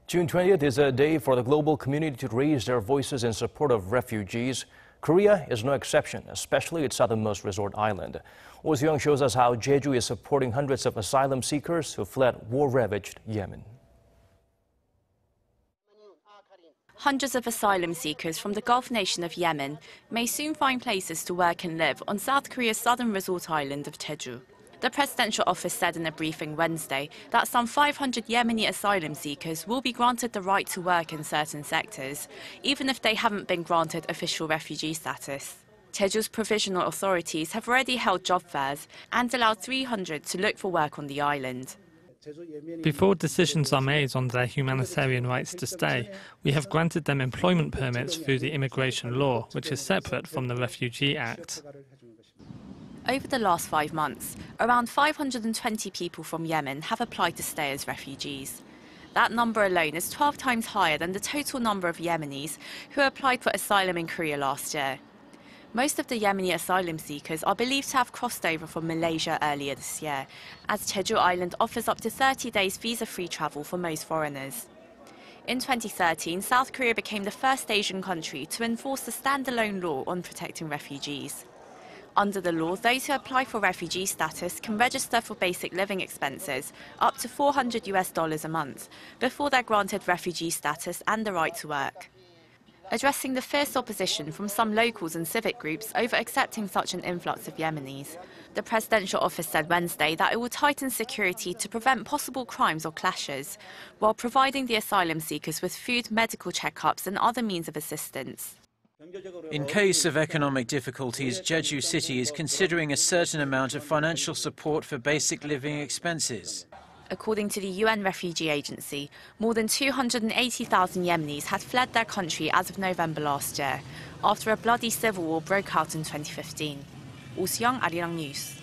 June 20th is a day for the global community to raise their voices in support of refugees. Korea is no exception, especially its southernmost resort island. Soo-young shows us how Jeju is supporting hundreds of asylum seekers who fled war-ravaged Yemen. Hundreds of asylum seekers from the Gulf nation of Yemen may soon find places to work and live on South Korea's southern resort island of Jeju. The presidential office said in a briefing Wednesday that some 500 Yemeni asylum seekers will be granted the right to work in certain sectors, even if they haven't been granted official refugee status. Jeju's provisional authorities have already held job fairs and allowed 300 to look for work on the island. Before decisions are made on their humanitarian rights to stay, we have granted them employment permits through the immigration law, which is separate from the Refugee Act. Over the last 5 months, around 520 people from Yemen have applied to stay as refugees. That number alone is 12 times higher than the total number of Yemenis who applied for asylum in Korea last year. Most of the Yemeni asylum seekers are believed to have crossed over from Malaysia earlier this year, as Jeju Island offers up to 30 days visa-free travel for most foreigners. In 2013, South Korea became the first Asian country to enforce a standalone law on protecting refugees. Under the law, those who apply for refugee status can register for basic living expenses, up to $400 a month, before they're granted refugee status and the right to work. Addressing the fierce opposition from some locals and civic groups over accepting such an influx of Yemenis, the presidential office said Wednesday that it will tighten security to prevent possible crimes or clashes, while providing the asylum seekers with food, medical checkups and other means of assistance. In case of economic difficulties, Jeju City is considering a certain amount of financial support for basic living expenses. According to the UN Refugee Agency, more than 280,000 Yemenis had fled their country as of November last year, after a bloody civil war broke out in 2015. Soo-young, Arirang News.